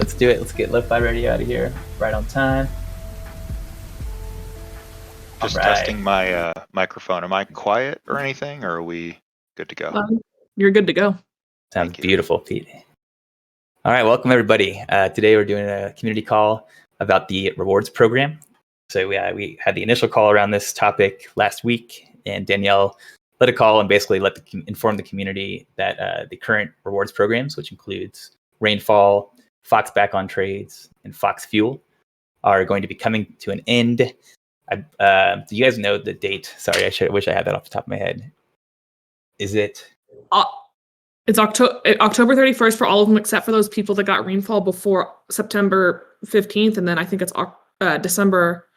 let's do it. Let's get Lo-Fi Radio out of here right on time. Just testing my microphone. Am I quiet or anything, or are we good to go? You're good to go. Sounds beautiful, Pete. All right, welcome everybody. Today we're doing a community call about the rewards program. So we had the initial call around this topic last week, and Danielle led a call and basically inform the community that the current rewards programs, which includes Rainfall, Fox Back on Trades, and Fox Fuel, are going to be coming to an end. Do you guys know the date? Sorry, I wish I had that off the top of my head. Is it? It's October 31st for all of them, except for those people that got Rainfall before September 15th, and then I think it's December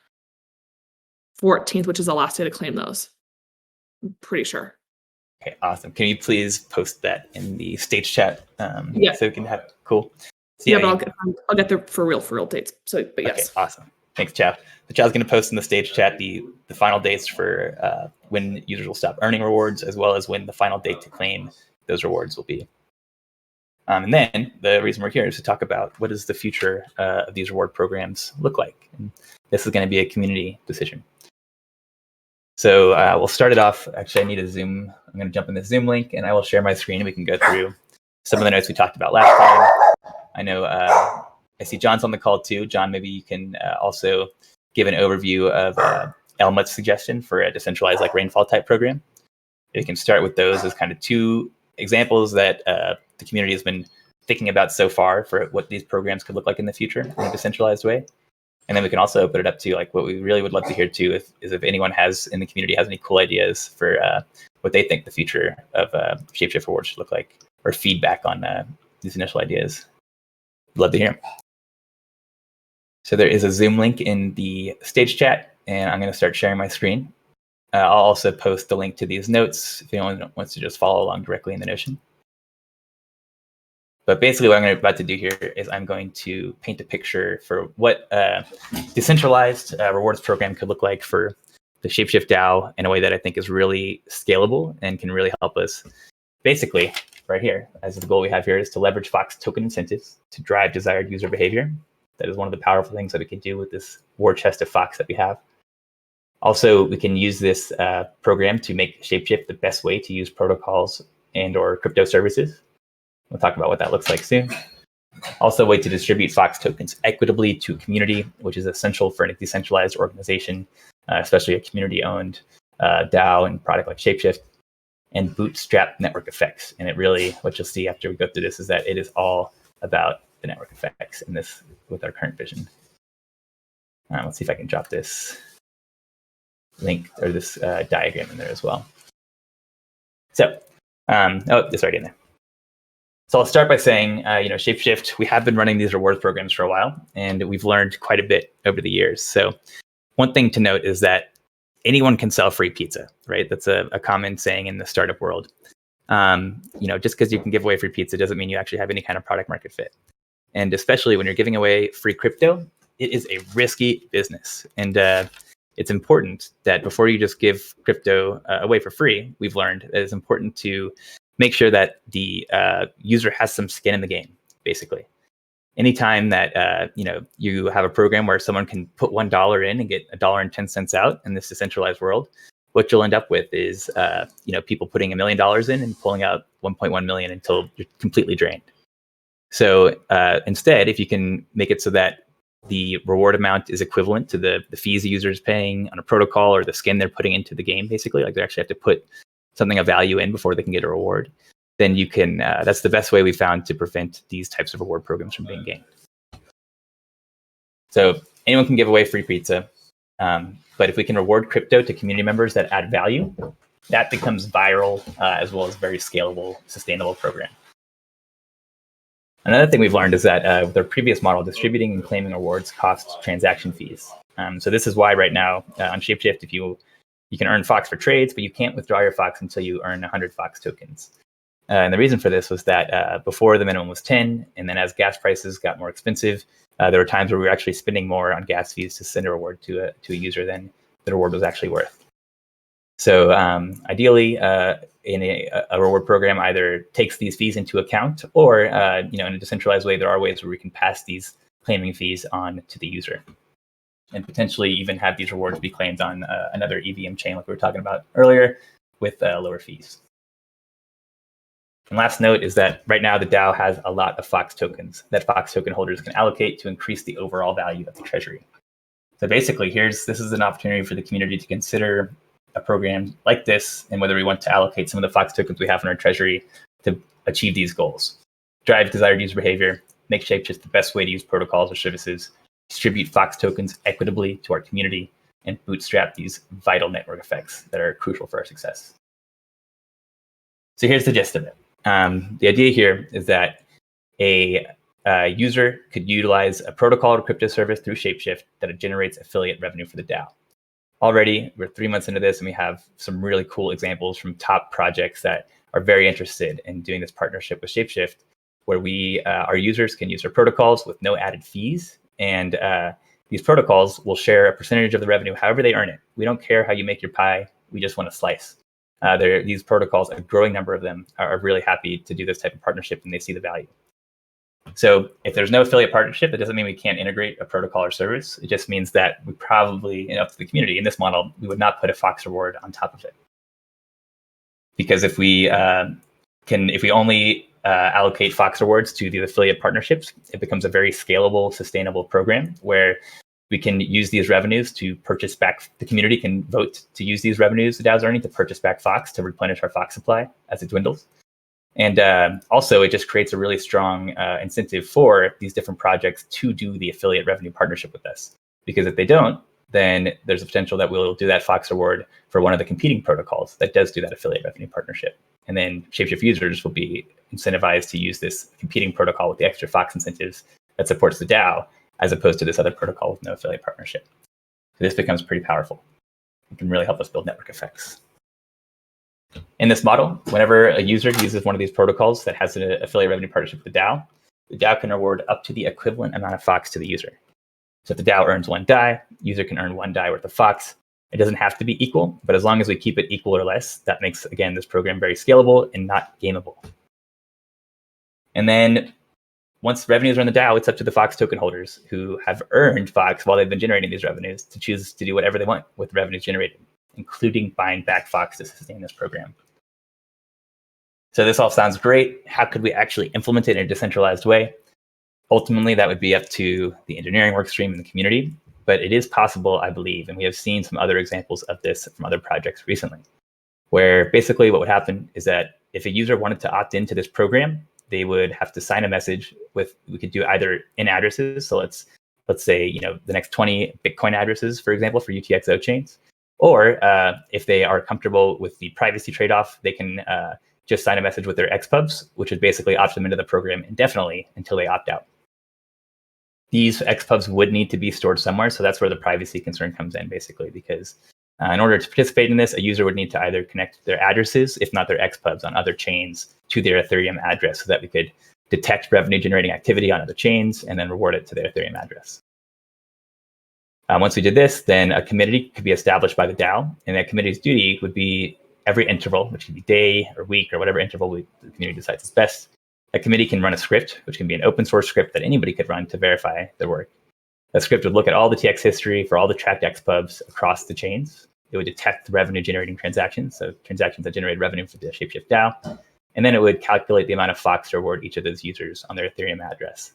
14th, which is the last day to claim those. I'm pretty sure. Okay, awesome. Can you please post that in the stage chat? Yeah. So we can have cool. So, yeah, but I'll get the for real dates. So, but yes. Okay, awesome. Thanks, Chow. The Chow's going to post in the stage chat the final dates for when users will stop earning rewards, as well as when the final date to claim those rewards will be. And then the reason we're here is to talk about what does the future of these reward programs look like. And this is going to be a community decision. So we'll start it off. Actually, I need a Zoom. I'm going to jump in the Zoom link, and I will share my screen, and we can go through some of the notes we talked about last time. I know I see John's on the call too. John, maybe you can also give an overview of Elmut's suggestion for a decentralized Rainfall type program. We can start with those as kind of two examples that the community has been thinking about so far for what these programs could look like in the future in a decentralized way. And then we can also open it up to what we really would love to hear too is if anyone in the community has any cool ideas for what they think the future of ShapeShift rewards should look like, or feedback on these initial ideas. Love to hear them. So there is a Zoom link in the stage chat, and I'm going to start sharing my screen. I'll also post the link to these notes if anyone wants to just follow along directly in the Notion. But basically what I'm about to do here is I'm going to paint a picture for what a decentralized rewards program could look like for the ShapeShift DAO in a way that I think is really scalable and can really help us. Basically, right here, as the goal we have here is to leverage Fox token incentives to drive desired user behavior. That is one of the powerful things that we can do with this war chest of Fox that we have. Also, we can use this program to make ShapeShift the best way to use protocols and or crypto services. We'll talk about what that looks like soon. Also, a way to distribute Fox tokens equitably to a community, which is essential for a decentralized organization, especially a community-owned DAO and product like ShapeShift, and bootstrap network effects. And it really, what you'll see after we go through this is that it is all about the network effects in this with our current vision. Let's see if I can drop this link or this diagram in there as well. So, it's already in there. So I'll start by saying, ShapeShift, we have been running these rewards programs for a while, and we've learned quite a bit over the years. So one thing to note is that anyone can sell free pizza, right? That's a common saying in the startup world. Just because you can give away free pizza doesn't mean you actually have any kind of product market fit. And especially when you're giving away free crypto, it is a risky business. And it's important that before you just give crypto away for free, we've learned that it's important to make sure that the user has some skin in the game, basically. Anytime that you have a program where someone can put $1 in and get $1.10 out in this decentralized world, what you'll end up with is people putting $1 million in and pulling out 1.1 million until you're completely drained. So instead, if you can make it so that the reward amount is equivalent to the fees the user is paying on a protocol or the skin they're putting into the game, basically, like they actually have to put something of value in before they can get a reward, then you can, that's the best way we found to prevent these types of reward programs from being gained. So anyone can give away free pizza, but if we can reward crypto to community members that add value, that becomes viral as well as very scalable, sustainable program. Another thing we've learned is that with our previous model, distributing and claiming rewards cost transaction fees. So this is why right now on ShapeShift, you can earn Fox for trades, but you can't withdraw your Fox until you earn 100 Fox tokens. And the reason for this was that before the minimum was 10, and then as gas prices got more expensive, there were times where we were actually spending more on gas fees to send a reward to a user than the reward was actually worth. So ideally, in a reward program either takes these fees into account, or in a decentralized way, there are ways where we can pass these claiming fees on to the user, and potentially even have these rewards be claimed on another EVM chain like we were talking about earlier with lower fees. And last note is that right now the DAO has a lot of Fox tokens that Fox token holders can allocate to increase the overall value of the treasury. So basically, this is an opportunity for the community to consider a program like this and whether we want to allocate some of the Fox tokens we have in our treasury to achieve these goals. Drive desired user behavior, make ShapeShift the best way to use protocols or services, distribute Fox tokens equitably to our community, and bootstrap these vital network effects that are crucial for our success. So here's the gist of it. The idea here is that a user could utilize a protocol or crypto service through ShapeShift that generates affiliate revenue for the DAO. Already, we're 3 months into this, and we have some really cool examples from top projects that are very interested in doing this partnership with ShapeShift, where our users can use our protocols with no added fees, and these protocols will share a percentage of the revenue however they earn it. We don't care how you make your pie, we just want a slice. These protocols, a growing number of them, are really happy to do this type of partnership, and they see the value. So if there's no affiliate partnership, that doesn't mean we can't integrate a protocol or service. It just means that we probably, up to the community in this model, we would not put a Fox reward on top of it. Because if we only allocate Fox rewards to the affiliate partnerships, it becomes a very scalable, sustainable program where we can use these revenues to purchase back. The community can vote to use these revenues the DAO's earning to purchase back Fox to replenish our Fox supply as it dwindles. And also, it just creates a really strong incentive for these different projects to do the affiliate revenue partnership with us. Because if they don't, then there's a potential that we'll do that Fox reward for one of the competing protocols that does do that affiliate revenue partnership. And then ShapeShift users will be incentivized to use this competing protocol with the extra Fox incentives that supports the DAO, as opposed to this other protocol with no affiliate partnership. So this becomes pretty powerful. It can really help us build network effects. In this model, whenever a user uses one of these protocols that has an affiliate revenue partnership with the DAO can reward up to the equivalent amount of Fox to the user. So if the DAO earns 1 DAI, user can earn 1 DAI worth of Fox. It doesn't have to be equal, but as long as we keep it equal or less, that makes, again, this program very scalable and not gameable. And then once revenues are in the DAO, it's up to the Fox token holders who have earned Fox while they've been generating these revenues to choose to do whatever they want with revenues generated, including buying back Fox to sustain this program. So this all sounds great. How could we actually implement it in a decentralized way? Ultimately, that would be up to the engineering workstream and the community, but it is possible, I believe, and we have seen some other examples of this from other projects recently, where basically what would happen is that if a user wanted to opt into this program, they would have to sign a message we could do either in addresses. So let's say, the next 20 Bitcoin addresses, for example, for UTXO chains. Or if they are comfortable with the privacy trade-off, they can just sign a message with their XPubs, which would basically opt them into the program indefinitely until they opt out. These XPubs would need to be stored somewhere. So that's where the privacy concern comes in, basically, because in order to participate in this, a user would need to either connect their addresses, if not their XPubs on other chains, to their Ethereum address so that we could detect revenue generating activity on other chains and then reward it to their Ethereum address. Once we did this, then a committee could be established by the DAO, and that committee's duty would be every interval, which could be day or week or whatever interval the community decides is best. A committee can run a script, which can be an open source script that anybody could run to verify their work. That script would look at all the TX history for all the tracked XPubs across the chains. It would detect the revenue generating transactions, so transactions that generate revenue for the ShapeShift DAO. And then it would calculate the amount of Fox to reward each of those users on their Ethereum address.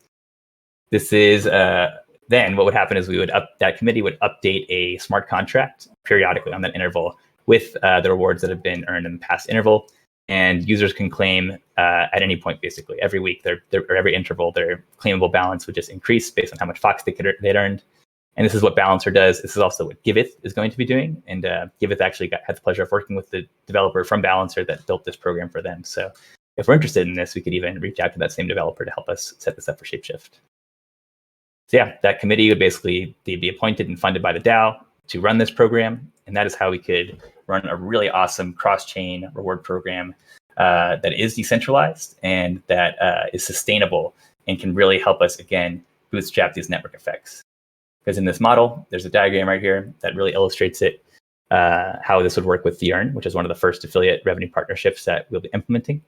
This is then what would happen is that committee would update a smart contract periodically on that interval with the rewards that have been earned in the past interval. And users can claim at any point, basically, every week or every interval, their claimable balance would just increase based on how much Fox they'd earned. And this is what Balancer does. This is also what Giveth is going to be doing. And Giveth actually had the pleasure of working with the developer from Balancer that built this program for them. So if we're interested in this, we could even reach out to that same developer to help us set this up for ShapeShift. So yeah, that committee would basically be appointed and funded by the DAO to run this program. And that is how we could run a really awesome cross-chain reward program that is decentralized and that is sustainable and can really help us, again, bootstrap these network effects. Because in this model, there's a diagram right here that really illustrates it. how this would work with Yearn, which is one of the first affiliate revenue partnerships that we'll be implementing.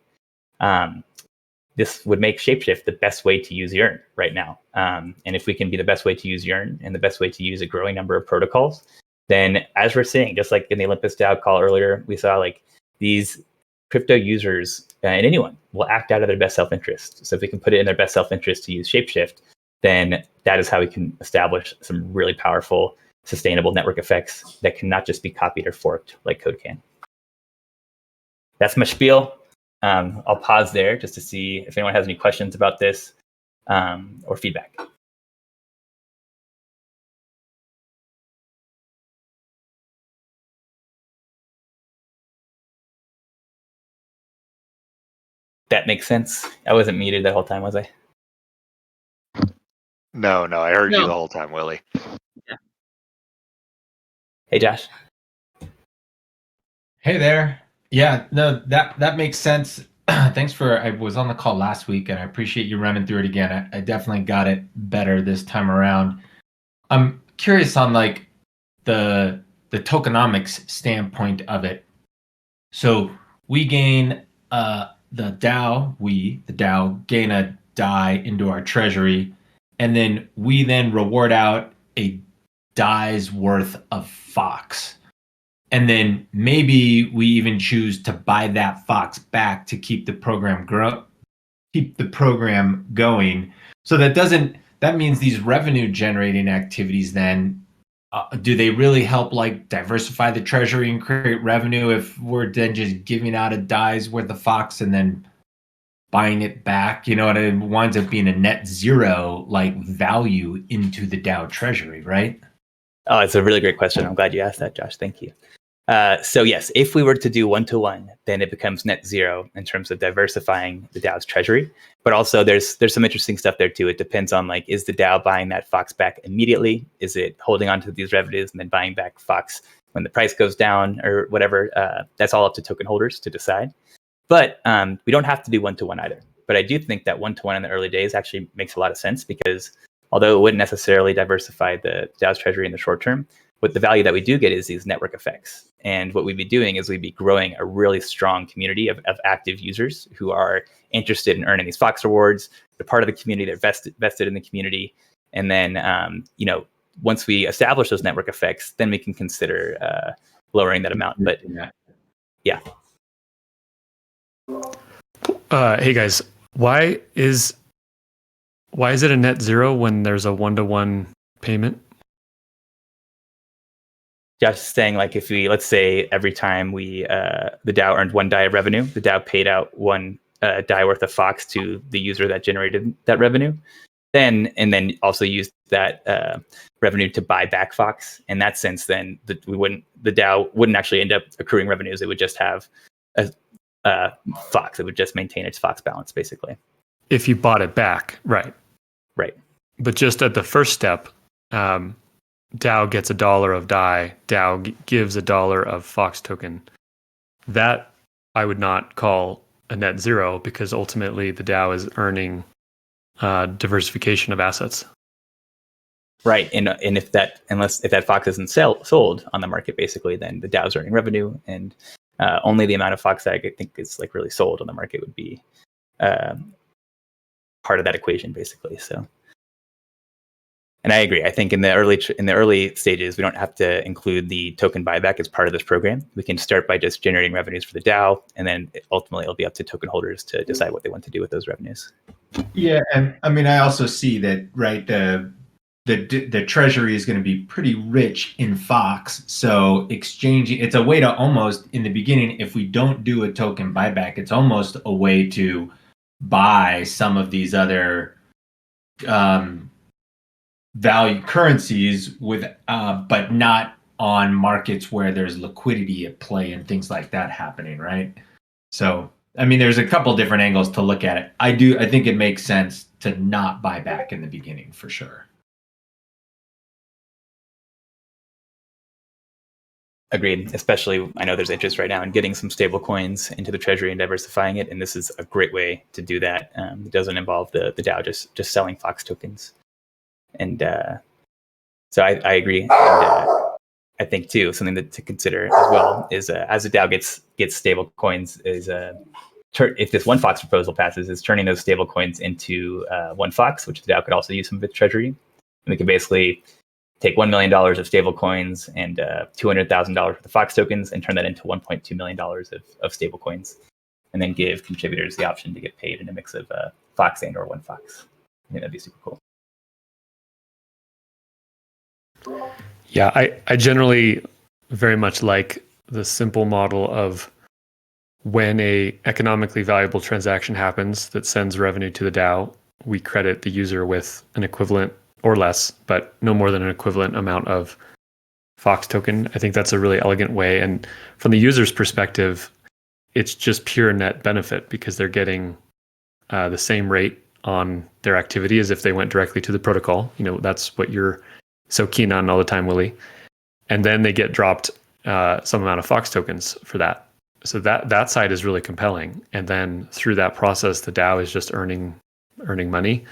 This would make ShapeShift the best way to use Yearn right now. And if we can be the best way to use Yearn and the best way to use a growing number of protocols, then as we're seeing, just like in the Olympus DAO call earlier, we saw like these crypto users and anyone will act out of their best self-interest. So if we can put it in their best self-interest to use ShapeShift, then that is how we can establish some really powerful, sustainable network effects that can not just be copied or forked like code can. That's my spiel. I'll pause there just to see if anyone has any questions about this or feedback. That makes sense. I wasn't muted that whole time, was I? No, I heard you the whole time, Willie. Yeah. Hey, Josh. Hey there. Yeah, no, that makes sense. Thanks I was on the call last week, and I appreciate you running through it again. I definitely got it better this time around. I'm curious on like the tokenomics standpoint of it. So we gain the DAO gain a DAI into our treasury, and then we reward out a DAI's worth of Fox. And then maybe we even choose to buy that Fox back to keep the program going. So that means these revenue generating activities then, do they really help like diversify the treasury and create revenue if we're then just giving out a DAI's worth of Fox and then buying it back? You know, and it winds up being a net zero like value into the DAO treasury, right? Oh, it's a really great question. I'm glad you asked that, Josh. Thank you. So yes, if we were to do one-to-one, then it becomes net zero in terms of diversifying the DAO's treasury. But also there's some interesting stuff there too. It depends on like, is the DAO buying that Fox back immediately? Is it holding on to these revenues and then buying back Fox when the price goes down or whatever? That's all up to token holders to decide. But we don't have to do one-to-one either. But I do think that one-to-one in the early days actually makes a lot of sense, because although it wouldn't necessarily diversify the DAO's treasury in the short term, what the value that we do get is these network effects. And what we'd be doing is we'd be growing a really strong community of active users who are interested in earning these Fox rewards. They're part of the community, they're vested in the community. And then, once we establish those network effects, then we can consider lowering that amount. But yeah. Hey guys, why is it a net zero when there's a one-to-one payment? Josh is saying, like, if we, let's say every time the DAO earned one DAI of revenue, the DAO paid out one DAI worth of Fox to the user that generated that revenue, and then also used that revenue to buy back Fox. In that sense, then the DAO wouldn't actually end up accruing revenues. It would just have a Fox. It would just maintain its Fox balance, basically. If you bought it back, right? Right. But just at the first step, DAO gets $1 of DAI. DAO gives $1 of Fox token. That I would not call a net zero, because ultimately the DAO is earning diversification of assets. Right, and if that Fox isn't sold on the market, basically, then the DAO is earning revenue, and only the amount of Fox that I think is like really sold on the market would be part of that equation, basically. So. And I agree. I think in the early stages, we don't have to include the token buyback as part of this program. We can start by just generating revenues for the DAO, and then ultimately it'll be up to token holders to decide what they want to do with those revenues. Yeah, and I mean, I also see that, right? The treasury is going to be pretty rich in Fox, so exchanging, it's a way to almost, in the beginning, if we don't do a token buyback, it's almost a way to buy some of these other value currencies with but not on markets where there's liquidity at play and things like that happening, right? So I mean, there's a couple different angles to look at it. I think it makes sense to not buy back in the beginning, for sure. Agreed. Especially, I know there's interest right now in getting some stable coins into the treasury and diversifying it, and this is a great way to do that. It doesn't involve the DAO just selling Fox tokens. And so I agree. And, I think too, something to consider as well is as the DAO gets stable coins, is if this 1 Fox proposal passes, is turning those stable coins into 1 Fox, which the DAO could also use some of its treasury. And we could basically take $1 million of stable coins and $200,000 worth of Fox tokens and turn that into $1.2 million of stable coins, and then give contributors the option to get paid in a mix of Fox and or 1 Fox. I think that'd be super cool. Yeah, I generally very much like the simple model of when a economically valuable transaction happens that sends revenue to the DAO, we credit the user with an equivalent or less, but no more than an equivalent amount of Fox token. I think that's a really elegant way. And from the user's perspective, it's just pure net benefit because they're getting the same rate on their activity as if they went directly to the protocol. That's what you're so keen on all the time, Willie. And then they get dropped some amount of Fox tokens for that. So that side is really compelling. And then through that process, the DAO is just earning money.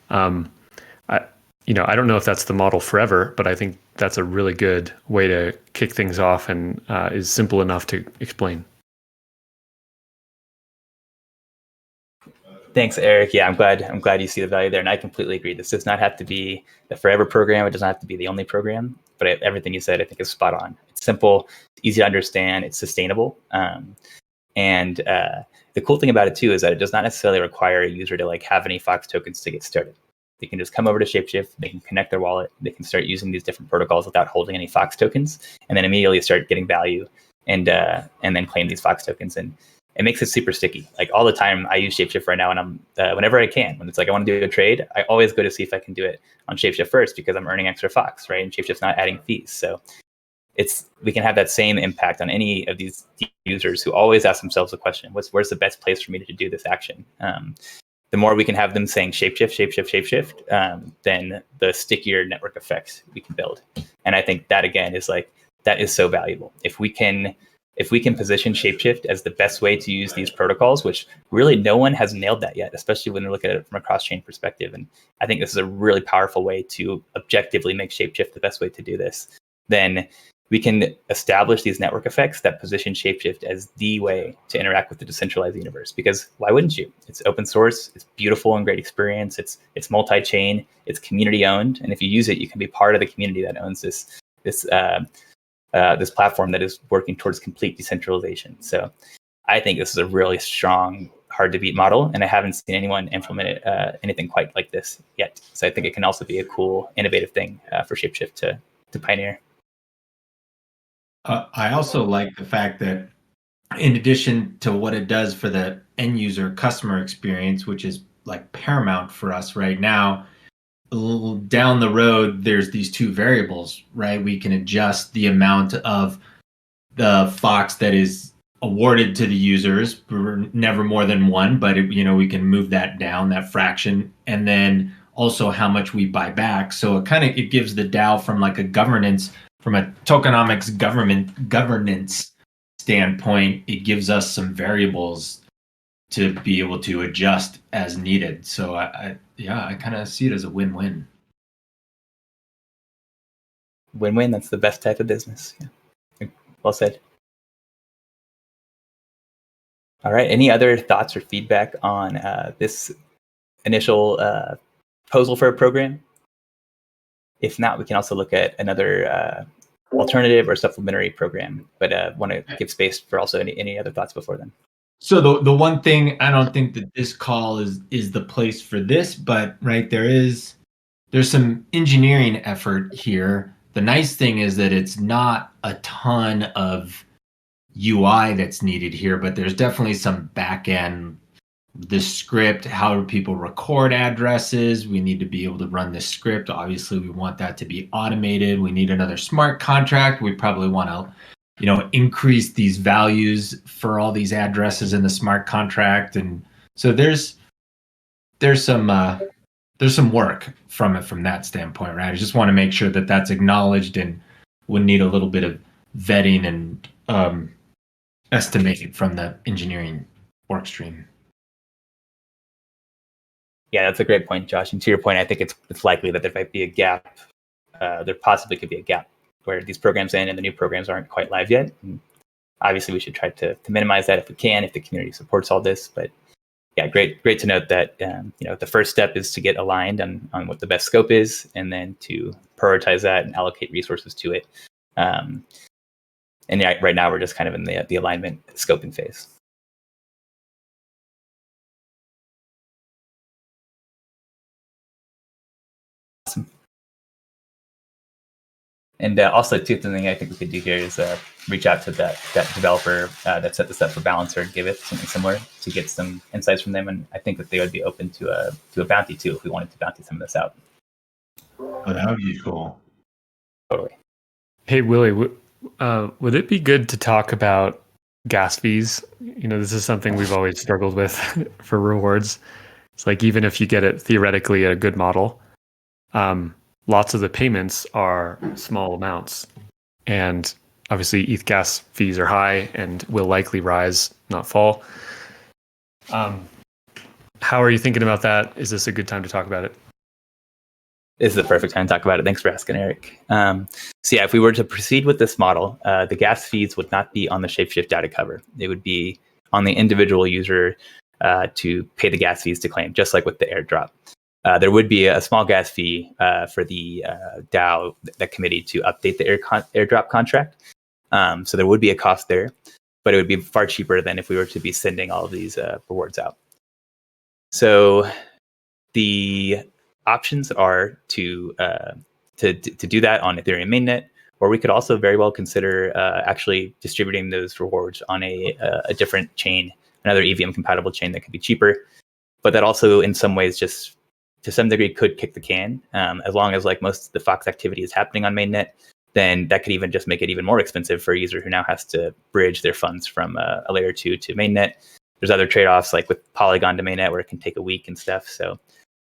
I don't know if that's the model forever, but I think that's a really good way to kick things off and is simple enough to explain. Thanks, Eric. Yeah, I'm glad you see the value there, and I completely agree. This does not have to be the forever program. It doesn't have to be the only program. But everything you said, I think, is spot on. It's simple, it's easy to understand, it's sustainable, and the cool thing about it too is that it does not necessarily require a user to have any Fox tokens to get started. They can just come over to ShapeShift, they can connect their wallet, they can start using these different protocols without holding any Fox tokens, and then immediately start getting value and then claim these Fox tokens. And it makes it super sticky. All the time, I use ShapeShift right now, and I'm whenever I can, when it's I want to do a trade, I always go to see if I can do it on ShapeShift first because I'm earning extra Fox, right? And ShapeShift's not adding fees, so we can have that same impact on any of these users who always ask themselves the question: where's the best place for me to do this action? The more we can have them saying ShapeShift, then the stickier network effects we can build. And I think that again is that is so valuable. If we can position ShapeShift as the best way to use these protocols, which really no one has nailed that yet, especially when we look at it from a cross-chain perspective. And I think this is a really powerful way to objectively make ShapeShift the best way to do this. Then we can establish these network effects that position ShapeShift as the way to interact with the decentralized universe. Because why wouldn't you? It's open source, it's beautiful and great experience, it's multi-chain, it's community owned, and if you use it, you can be part of the community that owns this platform that is working towards complete decentralization. So I think this is a really strong, hard to beat model, and I haven't seen anyone implement anything quite like this yet. So I think it can also be a cool, innovative thing for ShapeShift to pioneer. I also like the fact that in addition to what it does for the end user customer experience, which is paramount for us right now, down the road, there's these two variables, right? We can adjust the amount of the Fox that is awarded to the users, never more than 1, but we can move that down, that fraction, and then also how much we buy back. So it gives the DAO from a governance, from a tokenomics governance standpoint, it gives us some variables to be able to adjust as needed. So I kind of see it as a win-win. Win-win, that's the best type of business. Yeah. Well said. All right, any other thoughts or feedback on this initial proposal for a program? If not, we can also look at another alternative or supplementary program, but want to give space for also any other thoughts before then. So the one thing, I don't think that this call is the place for this, but right, there's some engineering effort here. The nice thing is that it's not a ton of UI that's needed here, but there's definitely some back end, the script, how do people record addresses? We need to be able to run this script. Obviously, we want that to be automated. We need another smart contract. We probably want to increase these values for all these addresses in the smart contract. And so there's some work from that standpoint, right? I just want to make sure that that's acknowledged and would need a little bit of vetting and estimating from the engineering work stream. Yeah, that's a great point, Josh. And to your point, I think it's likely that there might be a gap. There possibly could be a gap where these programs end and the new programs aren't quite live yet. And obviously, we should try to minimize that if we can, if the community supports all this. But yeah, great to note that the first step is to get aligned on what the best scope is, and then to prioritize that and allocate resources to it. And yeah, right now we're just kind of in the alignment scoping phase. Awesome. And also, too, the thing I think we could do here is reach out to that developer that set this up for Balancer and give it something similar to get some insights from them. And I think that they would be open to a bounty too if we wanted to bounty some of this out. Oh, that would be cool. Totally. Hey, Willie, would it be good to talk about gas fees? This is something we've always struggled with for rewards. It's like, even if you get it theoretically at a good model, lots of the payments are small amounts. And obviously ETH gas fees are high and will likely rise, not fall. How are you thinking about that? Is this a good time to talk about it? This is the perfect time to talk about it. Thanks for asking, Eric. So yeah, if we were to proceed with this model, the gas fees would not be on the ShapeShift DAO to cover. They would be on the individual user to pay the gas fees to claim, just like with the airdrop. There would be a small gas fee for the DAO, the committee, to update the airdrop contract. So there would be a cost there, but it would be far cheaper than if we were to be sending all of these rewards out. So the options are to do that on Ethereum mainnet, or we could also very well consider actually distributing those rewards on a different chain, another EVM compatible chain that could be cheaper. But that also, in some ways, just to some degree could kick the can. As long as like most of the Fox activity is happening on mainnet, then that could even just make it even more expensive for a user who now has to bridge their funds from a layer 2 to mainnet. There's other trade-offs like with Polygon to mainnet where it can take a week and stuff. So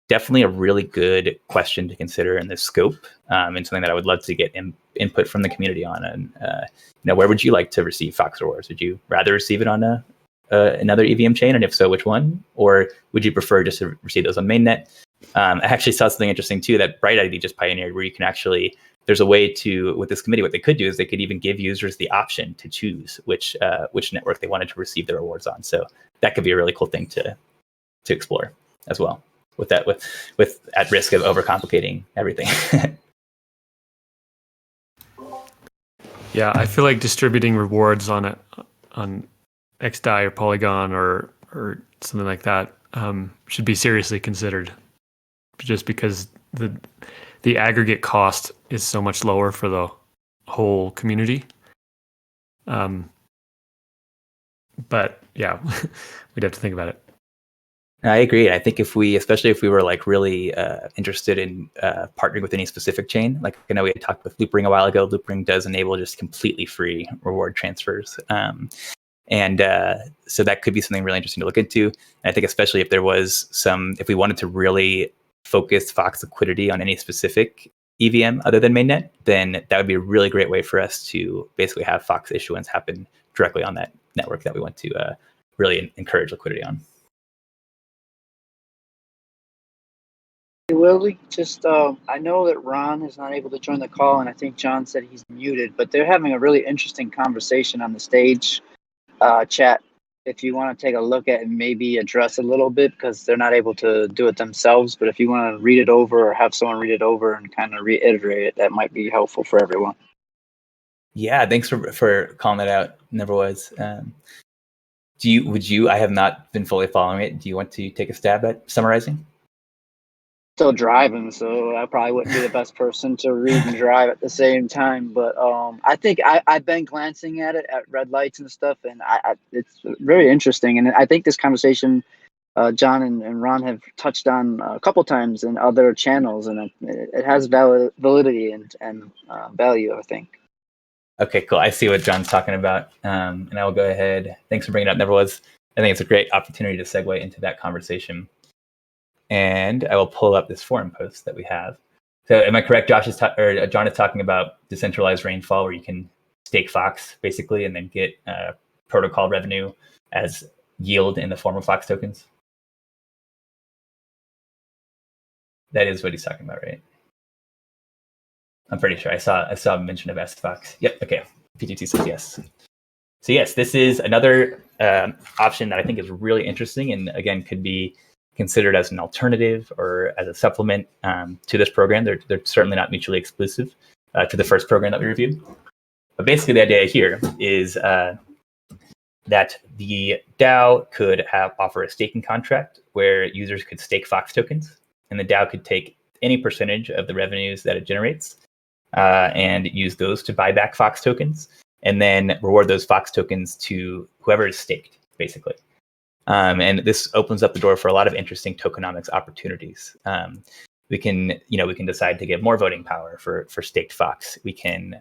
definitely a really good question to consider in this scope, and something that I would love to get input from the community on. And where would you like to receive Fox rewards? Would you rather receive it on another EVM chain, and if so, which one? Or would you prefer just to receive those on mainnet? I actually saw something interesting too that BrightID just pioneered, where you can actually, there's a way to, with this committee, what they could do is they could even give users the option to choose which network they wanted to receive their rewards on. So that could be a really cool thing to explore as well. With that, with at risk of overcomplicating everything. Yeah, I feel like distributing rewards on XDAI or Polygon or something like that should be seriously considered, just because the aggregate cost is so much lower for the whole community. But yeah, we'd have to think about it. I agree. I think especially if we were like really interested in partnering with any specific chain, like I know we had talked with Loopring a while ago. Loopring does enable just completely free reward transfers. And so that could be something really interesting to look into. And I think especially if there was if we wanted to really focus Fox liquidity on any specific EVM other than mainnet, then that would be a really great way for us to basically have Fox issuance happen directly on that network that we want to really encourage liquidity on. Willie, just I know that Ron is not able to join the call, and I think John said he's muted, but they're having a really interesting conversation on the stage chat. If you want to take a look at and maybe address a little bit, because they're not able to do it themselves, but if you want to read it over or have someone read it over and kind of reiterate it, that might be helpful for everyone. Yeah, thanks for calling that out. Never was. I have not been fully following it. Do you want to take a stab at summarizing? Still driving, so I probably wouldn't be the best person to read and drive at the same time. But I think I've been glancing at it at red lights and stuff, and it's very interesting. And I think this conversation, John and Ron have touched on a couple times in other channels, and it has validity and value, I think. Okay, cool. I see what John's talking about, and I will go ahead. Thanks for bringing it up. Never was. I think it's a great opportunity to segue into that conversation. And I will pull up this forum post that we have. So am I correct? John is talking about decentralized rainfall, where you can stake Fox basically, and then get protocol revenue as yield in the form of Fox tokens. That is what he's talking about, right? I'm pretty sure I saw a mention of SFox. Yep. Okay. PGT says yes. So yes, this is another option that I think is really interesting, and again could be considered as an alternative or as a supplement to this program. They're certainly not mutually exclusive to the first program that we reviewed. But basically, the idea here is that the DAO could offer a staking contract where users could stake Fox tokens, and the DAO could take any percentage of the revenues that it generates and use those to buy back Fox tokens, and then reward those Fox tokens to whoever is staked, basically. And this opens up the door for a lot of interesting tokenomics opportunities. We can decide to give more voting power for staked Fox. We can,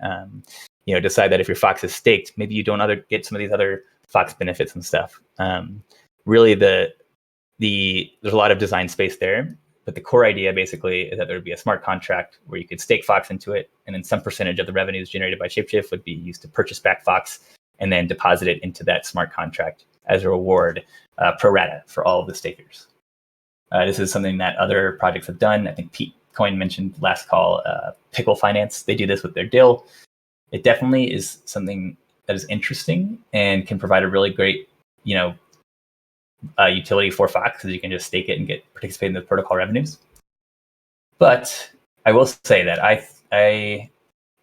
decide that if your Fox is staked, maybe you don't get some of these other Fox benefits and stuff. Really, there's a lot of design space there, but the core idea basically is that there would be a smart contract where you could stake Fox into it, and then some percentage of the revenues generated by ShapeShift would be used to purchase back Fox and then deposit it into that smart contract as a reward pro rata for all of the stakers. This is something that other projects have done. I think Pete Coyne mentioned last call, Pickle Finance. They do this with their DIL. It definitely is something that is interesting and can provide a really great, utility for Fox, because you can just stake it and participate in the protocol revenues. But I will say that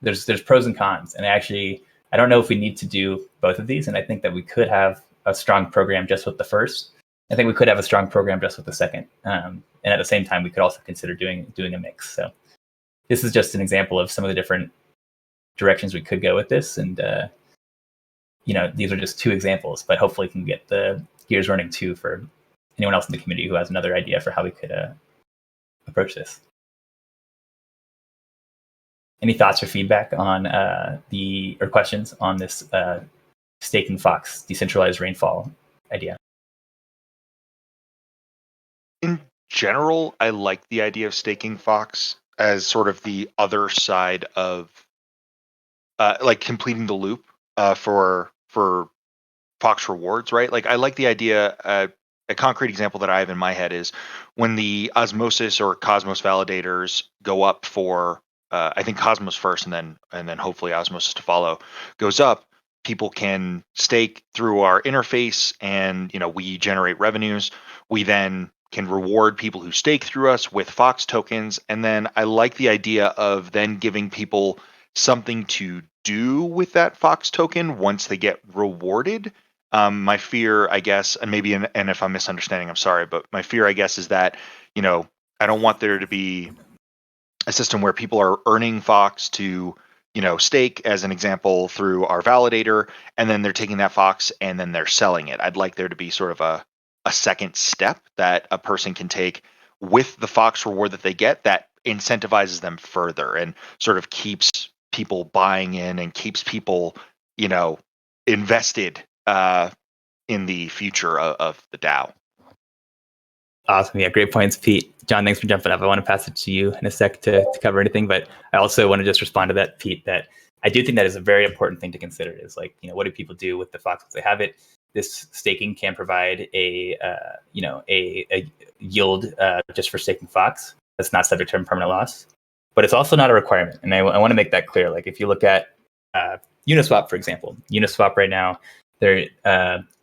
there's pros and cons, and I don't know if we need to do both of these, and I think that we could have a strong program just with the first. I think we could have a strong program just with the second, and at the same time, we could also consider doing a mix. So this is just an example of some of the different directions we could go with this, and these are just two examples, but hopefully can get the gears running too for anyone else in the community who has another idea for how we could approach this. Any thoughts or feedback on or questions on this staking Fox decentralized rainfall idea? In general, I like the idea of staking Fox as sort of the other side of like completing the loop for Fox rewards, right? Like I like the idea. A concrete example that I have in my head is when the Osmosis or Cosmos validators go up for, I think Cosmos first, and then hopefully Osmosis to follow, goes up. People can stake through our interface, and we generate revenues. We then can reward people who stake through us with Fox tokens, and then I like the idea of then giving people something to do with that Fox token once they get rewarded. My fear, I guess, and maybe, and if I'm misunderstanding, I'm sorry, but my fear, I guess, is that, I don't want there to be a system where people are earning Fox to, stake, as an example, through our validator, and then they're taking that Fox and then they're selling it. I'd like there to be sort of a second step that a person can take with the Fox reward that they get that incentivizes them further and sort of keeps people buying in and keeps people, invested in the future of the DAO. Awesome. Yeah, great points, Pete. John, thanks for jumping up. I want to pass it to you in a sec to cover anything, but I also want to just respond to that, Pete, that I do think that is a very important thing to consider is like, what do people do with the Fox once they have it? This staking can provide a yield just for staking Fox that's not subject to permanent loss, but it's also not a requirement. And I want to make that clear. Like if you look at Uniswap, for example, Uniswap right now, the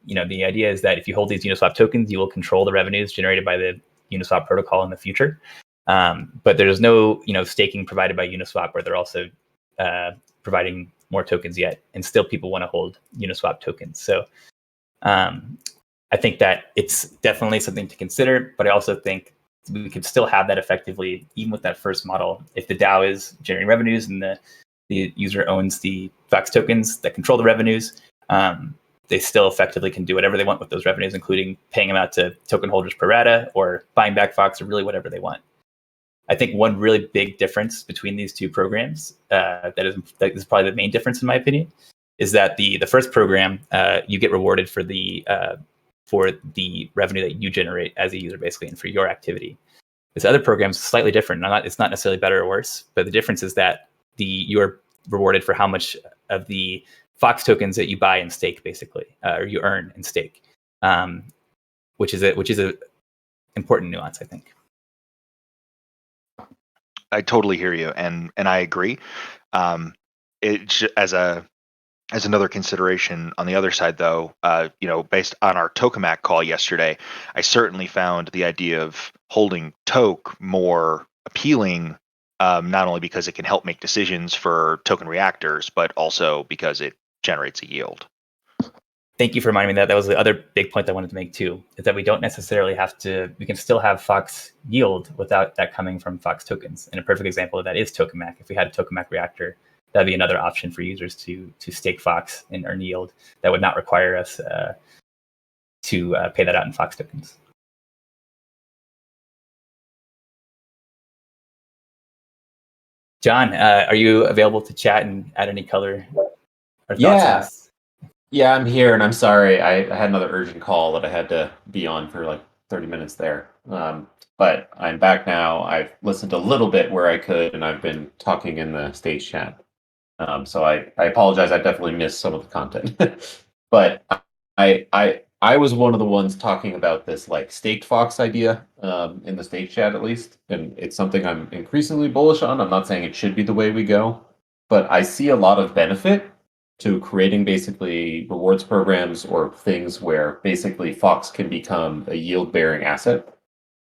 idea is that if you hold these Uniswap tokens, you will control the revenues generated by the Uniswap protocol in the future. But there's no, staking provided by Uniswap where they're also providing more tokens yet, and still people want to hold Uniswap tokens. So I think that it's definitely something to consider, but I also think we could still have that effectively, even with that first model. If the DAO is generating revenues and the user owns the Fox tokens that control the revenues, they still effectively can do whatever they want with those revenues, including paying them out to token holders pro rata or buying back Fox or really whatever they want. I think one really big difference between these two programs, that is probably the main difference in my opinion, is that the first program, you get rewarded for the revenue that you generate as a user, basically, and for your activity. This other program is slightly different. It's not necessarily better or worse, but the difference is that you're rewarded for how much of the Fox tokens that you buy and stake, basically, or you earn and stake, which is a important nuance, I think. I totally hear you, and I agree. As another consideration on the other side, though, based on our tokamak call yesterday, I certainly found the idea of holding toke more appealing, not only because it can help make decisions for token reactors, but also because it generates a yield. Thank you for reminding me that. That was the other big point I wanted to make too, is that we don't necessarily have to, we can still have Fox yield without that coming from Fox tokens. And a perfect example of that is tokamak. If we had a tokamak reactor, that'd be another option for users to stake Fox and earn yield. That would not require us to pay that out in Fox tokens. John, are you available to chat and add any color or thoughts on this? Yeah, I'm here, and I'm sorry. I had another urgent call that I had to be on for like 30 minutes there. But I'm back now. I've listened a little bit where I could, and I've been talking in the stage chat. So I apologize. I definitely missed some of the content. But I was one of the ones talking about this like staked Fox idea in the stage chat at least, and it's something I'm increasingly bullish on. I'm not saying it should be the way we go, but I see a lot of benefit to creating basically rewards programs or things where basically Fox can become a yield bearing asset.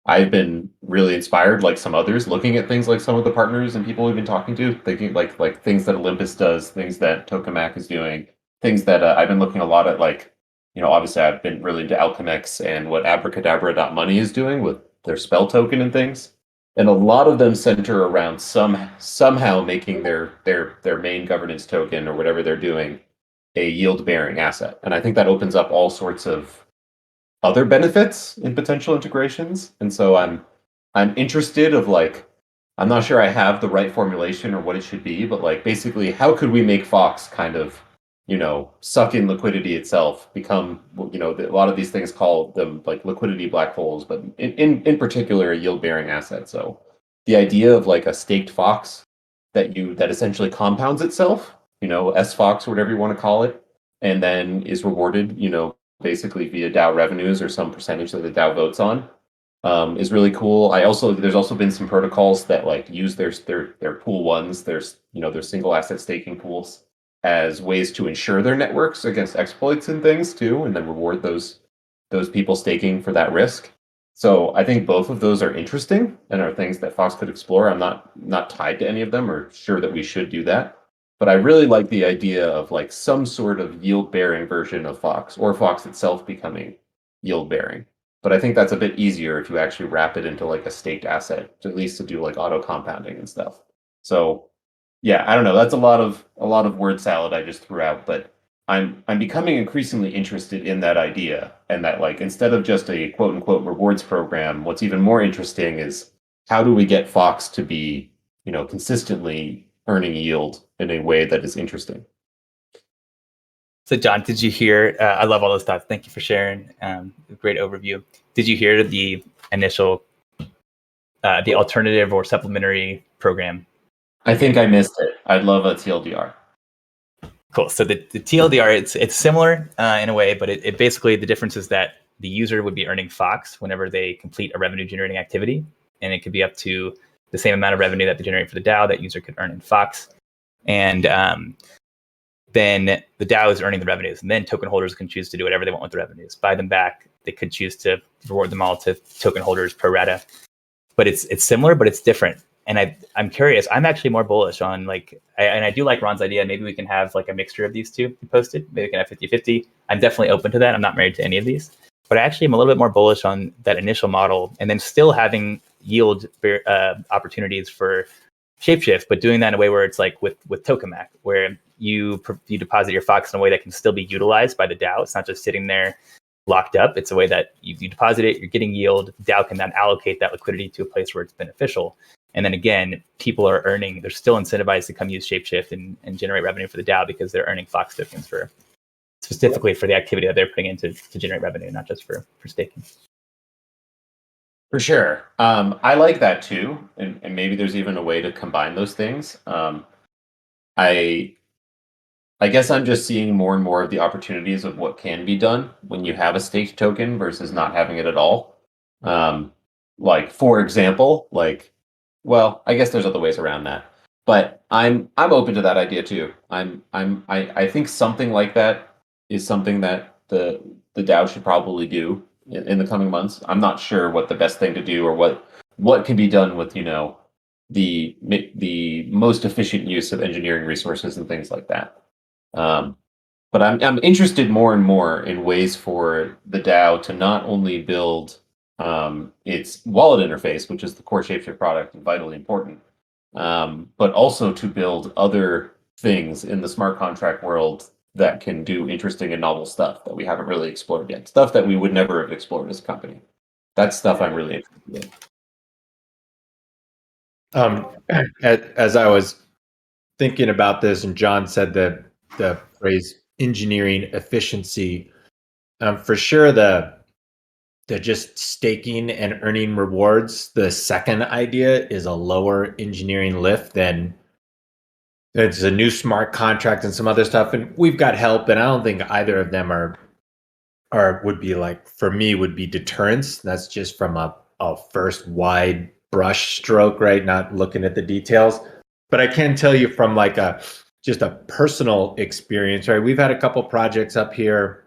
I've been really inspired, like some others, looking at things like some of the partners and people we've been talking to, thinking like things that Olympus does, things that Tokamak is doing, things that I've been looking a lot at, like, obviously I've been really into Alchemex and what Abracadabra.money is doing with their spell token and things. And a lot of them center around somehow making their main governance token or whatever they're doing a yield bearing asset. And I think that opens up all sorts of other benefits in potential integrations. And so I'm interested of like, I'm not sure I have the right formulation or what it should be, but like basically how could we make Fox kind of, suck in liquidity itself, become, a lot of these things call them like liquidity black holes, but in particular a yield bearing asset. So the idea of like a staked Fox that essentially compounds itself, S Fox or whatever you want to call it, and then is rewarded, basically via DAO revenues or some percentage that the DAO votes on, is really cool. There's also been some protocols that like use their pool ones, their single asset staking pools as ways to ensure their networks against exploits and things too, and then reward those people staking for that risk. So I think both of those are interesting and are things that Fox could explore. I'm not tied to any of them or sure that we should do that. But I really like the idea of like some sort of yield bearing version of Fox or Fox itself becoming yield bearing. But I think that's a bit easier if you actually wrap it into like a staked asset, at least to do like auto compounding and stuff. So yeah, I don't know. That's a lot of word salad I just threw out, but I'm becoming increasingly interested in that idea, and that like instead of just a quote unquote rewards program, what's even more interesting is how do we get Fox to be, consistently earning yield in a way that is interesting. So John, did you hear, I love all those thoughts. Thank you for sharing. Great overview. Did you hear the initial, the alternative or supplementary program? I think I missed it. I'd love a TLDR. Cool. So the TLDR, it's similar in a way, but it basically, the difference is that the user would be earning Fox whenever they complete a revenue generating activity. And it could be up to the same amount of revenue that they generate for the DAO that user could earn in Fox. And then the DAO is earning the revenues. And then token holders can choose to do whatever they want with the revenues. Buy them back. They could choose to reward them all to token holders pro rata. But it's similar, but it's different. And I'm curious. I'm actually more bullish on like, and I do like Ron's idea. Maybe we can have like a mixture of these two posted. Maybe we can have 50-50. I'm definitely open to that. I'm not married to any of these. But I actually am a little bit more bullish on that initial model, and then still having yield opportunities for ShapeShift, but doing that in a way where it's like with Tokamak, where you deposit your Fox in a way that can still be utilized by the DAO. It's not just sitting there locked up. It's a way that you deposit it, you're getting yield. DAO can then allocate that liquidity to a place where it's beneficial. And then again, people are earning, they're still incentivized to come use ShapeShift and generate revenue for the DAO because they're earning Fox tokens for specifically for the activity that they're putting in to generate revenue, not just for staking. For sure. I like that too. And maybe there's even a way to combine those things. I guess I'm just seeing more and more of the opportunities of what can be done when you have a staked token versus not having it at all. Like, for example, like well, I guess there's other ways around that. But I'm open to that idea too. I think something like that is something that the DAO should probably do in the coming months. I'm not sure what the best thing to do or what can be done with, the most efficient use of engineering resources and things like that. But I'm interested more and more in ways for the DAO to not only build its wallet interface, which is the core Shapeshift product and vitally important, but also to build other things in the smart contract world that can do interesting and novel stuff that we haven't really explored yet. Stuff that we would never have explored as a company. That's stuff I'm really interested in. As I was thinking about this, and John said the phrase engineering efficiency, for sure the just staking and earning rewards, the second idea is a lower engineering lift than it's a new smart contract and some other stuff. And we've got help, and I don't think either of them are would be like, for me, would be deterrence. That's just from a first wide brush stroke, right? Not looking at the details. But I can tell you from like just a personal experience, right? We've had a couple projects up here,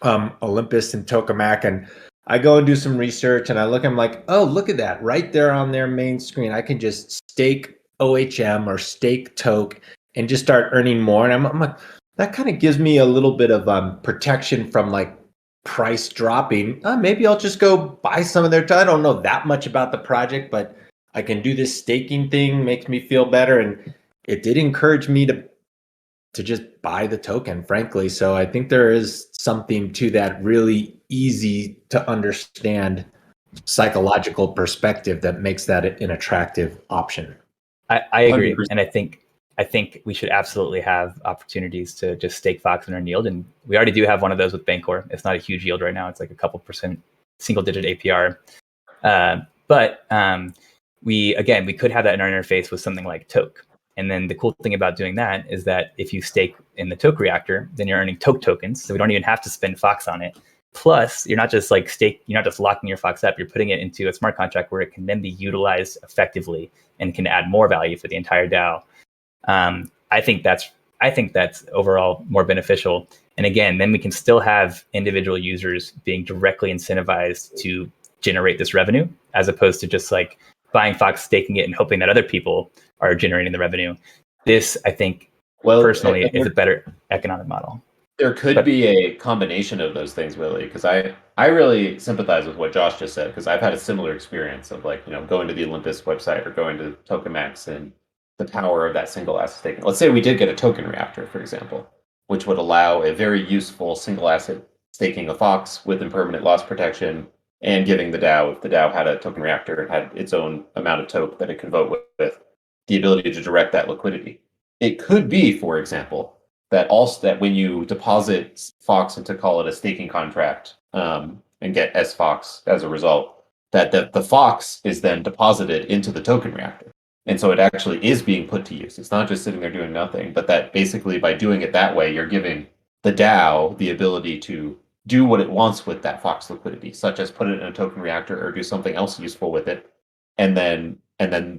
Olympus and Tokamak, and I go and do some research and I look, I'm like, oh, look at that right there on their main screen. I can just stake OHM or stake Toke and just start earning more. And I'm like, that kind of gives me a little bit of protection from like price dropping. Maybe I'll just go buy some of their I don't know that much about the project, but I can do this staking thing, makes me feel better. And it did encourage me to just buy the token, frankly. So I think there is something to that really easy to understand psychological perspective that makes that an attractive option. I agree. 100%. And I think we should absolutely have opportunities to just stake Fox and earn yield. And we already do have one of those with Bancor. It's not a huge yield right now. It's like a couple percent single digit APR. But we could have that in our interface with something like Toke. And then the cool thing about doing that is that if you stake in the Toke reactor, then you're earning Toke tokens. So we don't even have to spend Fox on it. Plus, you're not just you're not just locking your Fox up, you're putting it into a smart contract where it can then be utilized effectively and can add more value for the entire DAO. I think that's overall more beneficial. And again, then we can still have individual users being directly incentivized to generate this revenue, as opposed to just like buying Fox, staking it, and hoping that other people are generating the revenue. This, I think, personally, is a better economic model. There could be a combination of those things, Willie, because I really sympathize with what Josh just said, because I've had a similar experience of like, going to the Olympus website or going to Tokenmax and the power of that single asset staking. Let's say we did get a token reactor, for example, which would allow a very useful single asset staking of Fox with impermanent loss protection and giving the DAO, if the DAO had a token reactor and had its own amount of token that it could vote with, the ability to direct that liquidity. It could be, for example, that when you deposit Fox into, call it a staking contract, and get SFox as a result, that the Fox is then deposited into the token reactor. And so it actually is being put to use. It's not just sitting there doing nothing, but that basically by doing it that way, you're giving the DAO the ability to do what it wants with that Fox liquidity, such as put it in a token reactor or do something else useful with it. And then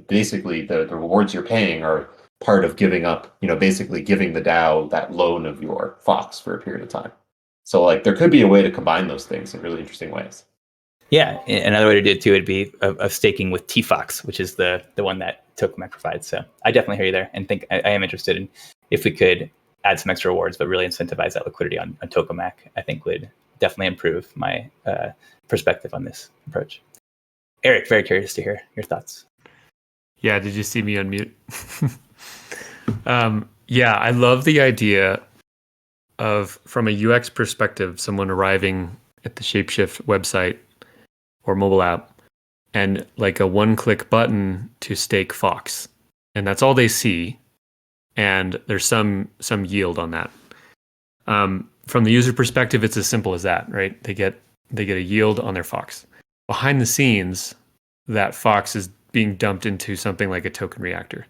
basically the rewards you're paying are part of giving up, basically giving the DAO that loan of your Fox for a period of time. So like there could be a way to combine those things in really interesting ways. Yeah, another way to do it too would be of staking with TFox, which is the one that Tokamak provides. So I definitely hear you there, and think I am interested in if we could add some extra rewards, but really incentivize that liquidity on Tokamak. I think would definitely improve my perspective on this approach. Eric, very curious to hear your thoughts. Yeah, did you see me unmute? Yeah, I love the idea of, from a UX perspective, someone arriving at the ShapeShift website or mobile app and like a one-click button to stake Fox. And that's all they see. And there's some yield on that. From the user perspective, it's as simple as that, right? They get a yield on their Fox. Behind the scenes, that Fox is being dumped into something like a token reactor.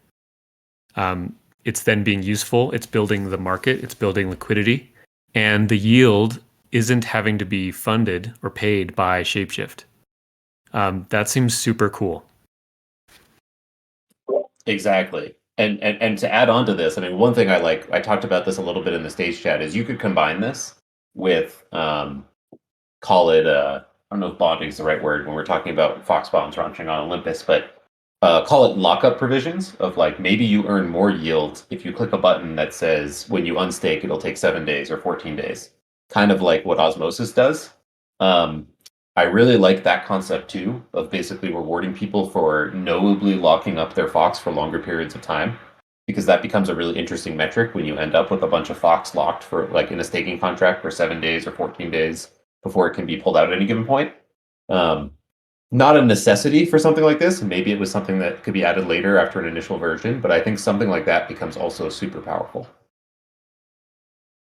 It's then being useful. It's building the market. It's building liquidity. And the yield isn't having to be funded or paid by ShapeShift. That seems super cool. Exactly. And to add on to this, I mean, one thing I talked about this a little bit in the stage chat, is you could combine this with call it I don't know if bonding is the right word when we're talking about Fox bombs launching on Olympus, but call it lockup provisions of like maybe you earn more yield if you click a button that says when you unstake it'll take 7 days or 14 days, kind of like what Osmosis does. I really like that concept too, of basically rewarding people for knowably locking up their Fox for longer periods of time, because that becomes a really interesting metric when you end up with a bunch of Fox locked for like in a staking contract for 7 days or 14 days before it can be pulled out at any given point. Not a necessity for something like this. Maybe it was something that could be added later after an initial version, but I think something like that becomes also super powerful.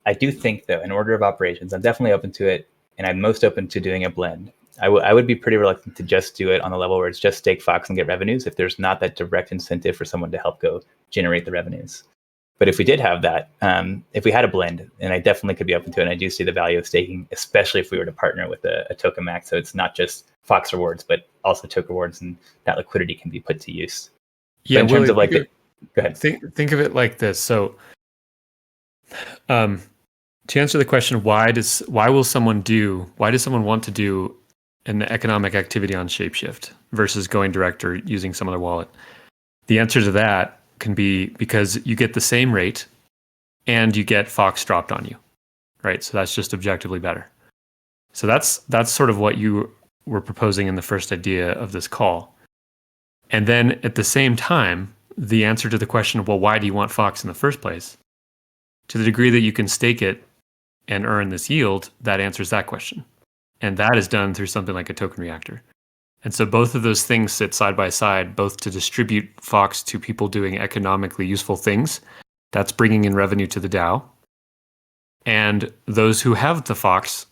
I do think, though, in order of operations, I'm definitely open to it, and I'm most open to doing a blend. I would be pretty reluctant to just do it on the level where it's just stake Fox and get revenues if there's not that direct incentive for someone to help go generate the revenues. But if we did have that, if we had a blend, and I definitely could be open to it, and I do see the value of staking, especially if we were to partner with a token max, so it's not just Fox rewards, but also token rewards, and that liquidity can be put to use. Yeah, but in terms of like, go ahead. Think of it like this. So, to answer the question, why does someone want to do an economic activity on ShapeShift versus going direct or using some other wallet? The answer to that can be because you get the same rate and you get Fox dropped on you, right? So that's just objectively better. So that's sort of what you were proposing in the first idea of this call. And then at the same time, the answer to the question of, well, why do you want Fox in the first place? To the degree that you can stake it and earn this yield, that answers that question. And that is done through something like a token reactor. And so both of those things sit side by side, both to distribute Fox to people doing economically useful things. That's bringing in revenue to the DAO. And those who have the Fox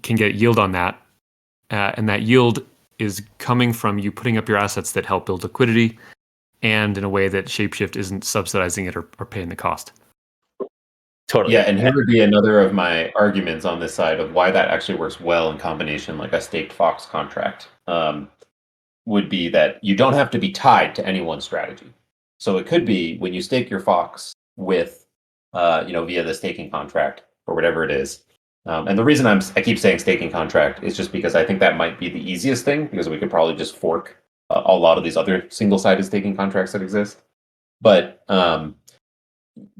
can get yield on that. And that yield is coming from you putting up your assets that help build liquidity, and in a way that ShapeShift isn't subsidizing it or paying the cost. Totally. Yeah, and here would be another of my arguments on this side of why that actually works well in combination, like a staked Fox contract, would be that you don't have to be tied to any one strategy. So it could be when you stake your Fox with, via the staking contract or whatever it is. And the reason I keep saying staking contract is just because I think that might be the easiest thing, because we could probably just fork a lot of these other single-sided staking contracts that exist. But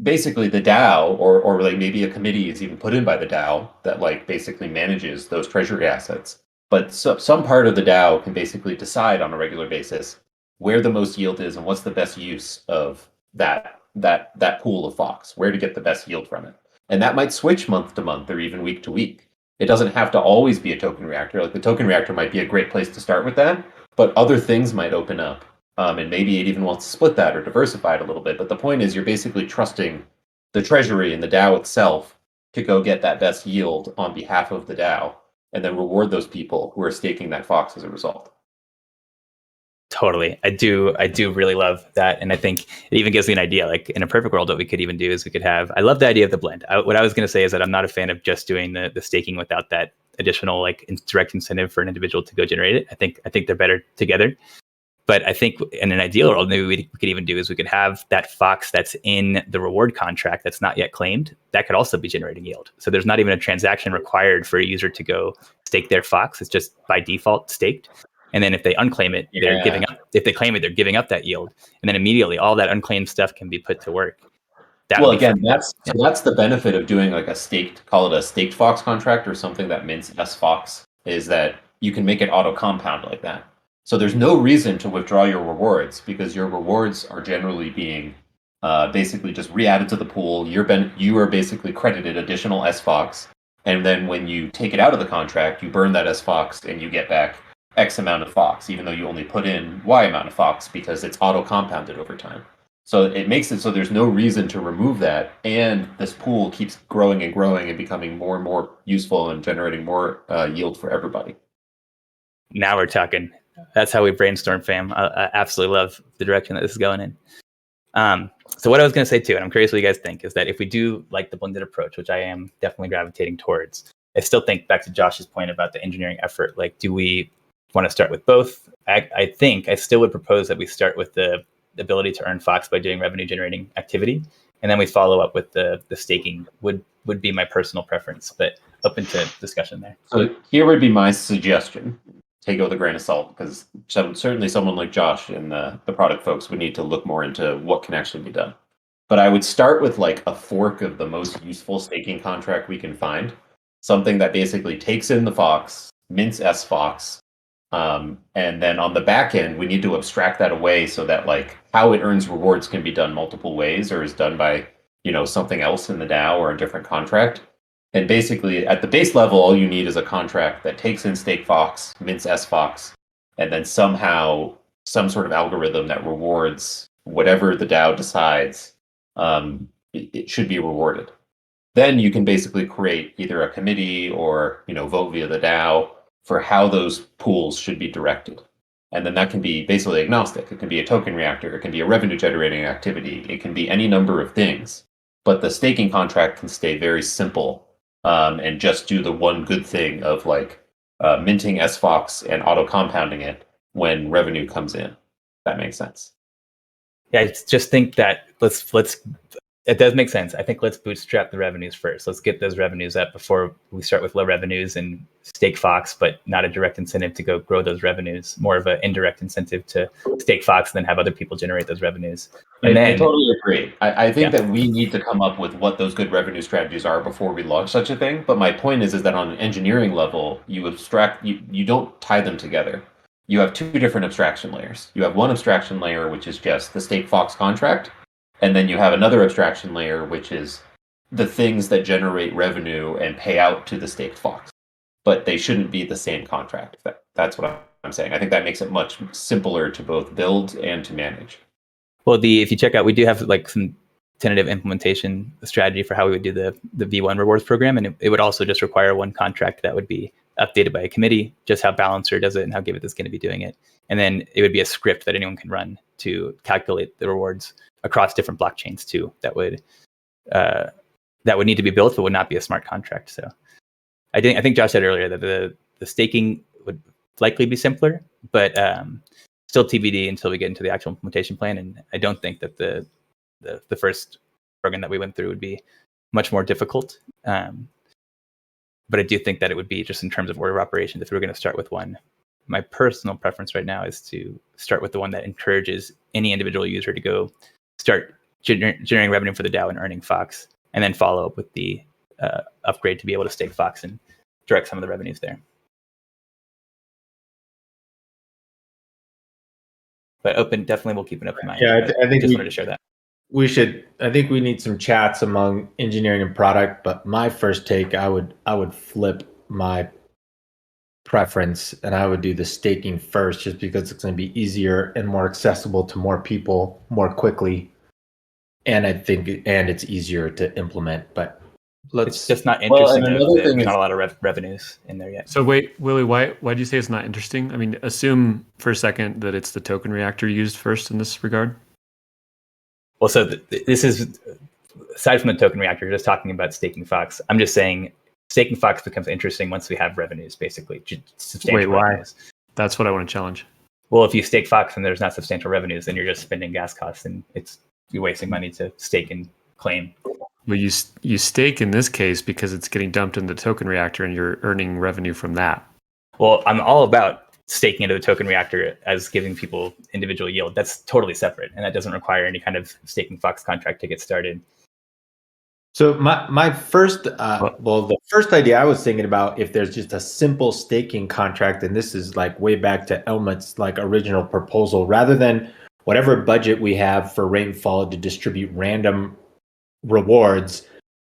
basically the DAO or like maybe a committee is even put in by the DAO that like basically manages those treasury assets. But some part of the DAO can basically decide on a regular basis where the most yield is and what's the best use of that pool of Fox, where to get the best yield from it. And that might switch month to month or even week to week. It doesn't have to always be a token reactor. Like the token reactor might be a great place to start with that, but other things might open up. And maybe it even wants to split that or diversify it a little bit. But the point is you're basically trusting the treasury and the DAO itself to go get that best yield on behalf of the DAO and then reward those people who are staking that Fox as a result. Totally. I do really love that. And I think it even gives me an idea, like in a perfect world, what we could even do is I love the idea of the blend. What I was going to say is that I'm not a fan of just doing the staking without that additional like direct incentive for an individual to go generate it. I think they're better together. But I think in an ideal world, maybe we could even do is we could have that Fox that's in the reward contract that's not yet claimed. That could also be generating yield. So there's not even a transaction required for a user to go stake their Fox. It's just by default staked. And then if they unclaim it, they're giving up. If they claim it, they're giving up that yield. And then immediately all that unclaimed stuff can be put to work. Well, again, that's the benefit of doing like call it a staked Fox contract or something that mints S Fox, is that you can make it auto compound like that. So there's no reason to withdraw your rewards because your rewards are generally being basically just re-added to the pool. You are basically credited additional S Fox, and then when you take it out of the contract, you burn that S Fox and you get back X amount of Fox, even though you only put in Y amount of Fox because it's auto compounded over time. So it makes it so there's no reason to remove that, and this pool keeps growing and growing and becoming more and more useful and generating more yield for everybody. Now we're talking. That's how we brainstorm, fam. I absolutely love the direction that this is going in. So what I was going to say too, and I'm curious what you guys think, is that if we do like the blended approach, which I am definitely gravitating towards, I still think back to Josh's point about the engineering effort. Like, do we want to start with both? I think I still would propose that we start with the ability to earn Fox by doing revenue generating activity. And then we follow up with the staking would be my personal preference, but open to discussion there. So here would be my suggestion. Take it with a grain of salt, because certainly someone like Josh and the product folks would need to look more into what can actually be done. But I would start with like a fork of the most useful staking contract we can find. Something that basically takes in the Fox, mints SFox, and then on the back end, we need to abstract that away so that like how it earns rewards can be done multiple ways or is done by, something else in the DAO or a different contract. And basically, at the base level, all you need is a contract that takes in stake Fox, mints SFox, and then somehow some sort of algorithm that rewards whatever the DAO decides it should be rewarded. Then you can basically create either a committee or vote via the DAO for how those pools should be directed. And then that can be basically agnostic. It can be a token reactor. It can be a revenue generating activity. It can be any number of things. But the staking contract can stay very simple and just do the one good thing of like minting SFox and auto compounding it when revenue comes in. That makes sense. Yeah, I just think that let's it does make sense. I think let's bootstrap the revenues first. Let's get those revenues up before we start with low revenues and stake Fox, but not a direct incentive to go grow those revenues. More of an indirect incentive to stake Fox and then have other people generate those revenues. And I then totally agree. I think that we need to come up with what those good revenue strategies are before we launch such a thing. But my point is that on an engineering level, you abstract, you don't tie them together. You have two different abstraction layers. You have one abstraction layer, which is just the stake Fox contract. And then you have another abstraction layer, which is the things that generate revenue and pay out to the staked Fox. But they shouldn't be the same contract. That's what I'm saying. I think that makes it much simpler to both build and to manage. Well, if you check out, we do have like some tentative implementation strategy for how we would do the V1 rewards program. And it would also just require one contract that would be updated by a committee, just how Balancer does it and how Giveth is going to be doing it. And then it would be a script that anyone can run to calculate the rewards across different blockchains too. That would need to be built, but would not be a smart contract. So I think Josh said earlier that the staking would likely be simpler, but still TBD until we get into the actual implementation plan. And I don't think that the first program that we went through would be much more difficult. But I do think that it would be just in terms of order of operations if we were going to start with one. My personal preference right now is to start with the one that encourages any individual user to go start generating revenue for the DAO and earning Fox, and then follow up with the upgrade to be able to stake Fox and direct some of the revenues there. But definitely we'll keep an open mind. Yeah, I think just wanted to share that. I think we need some chats among engineering and product, but my first take, I would flip my preference and I would do the staking first, just because it's going to be easier and more accessible to more people more quickly. And I think it's easier to implement, but it's just not interesting. There's not a lot of revenues in there yet. So wait, Willie, why do you say it's not interesting? I mean, assume for a second that it's the token reactor used first in this regard. Well, so this is, aside from the token reactor, just talking about staking Fox. I'm just saying staking Fox becomes interesting once we have revenues, basically. Wait, why? Revenues. That's what I want to challenge. Well, if you stake Fox and there's not substantial revenues, then you're just spending gas costs and you're wasting money to stake and claim. Well, you stake in this case because it's getting dumped in the token reactor and you're earning revenue from that. Well, I'm all about staking into the token reactor as giving people individual yield. That's totally separate, and that doesn't require any kind of staking Fox contract to get started. So my first, the first idea I was thinking about, if there's just a simple staking contract, and this is like way back to Elmet's like original proposal, rather than whatever budget we have for Rainfall to distribute random rewards,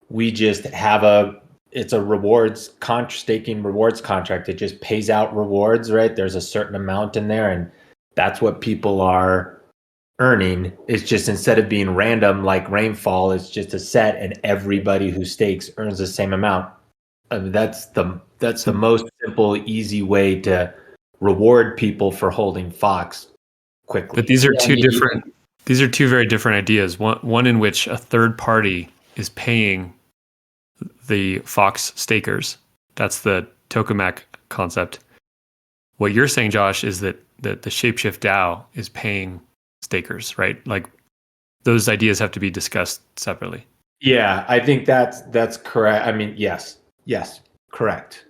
we just have it's a staking rewards contract. It just pays out rewards, right? There's a certain amount in there, and that's what people are earning. It's just, instead of being random like Rainfall, it's just a set, and everybody who stakes earns the same amount. I mean, that's the most simple, easy way to reward people for holding Fox quickly. But these are these are two very different ideas. One in which a third party is paying the Fox stakers. That's the tokamak concept. What you're saying, Josh, is that the ShapeShift DAO is paying stakers, right? Like those ideas have to be discussed separately. Yeah, I think that's correct. I mean, yes, correct.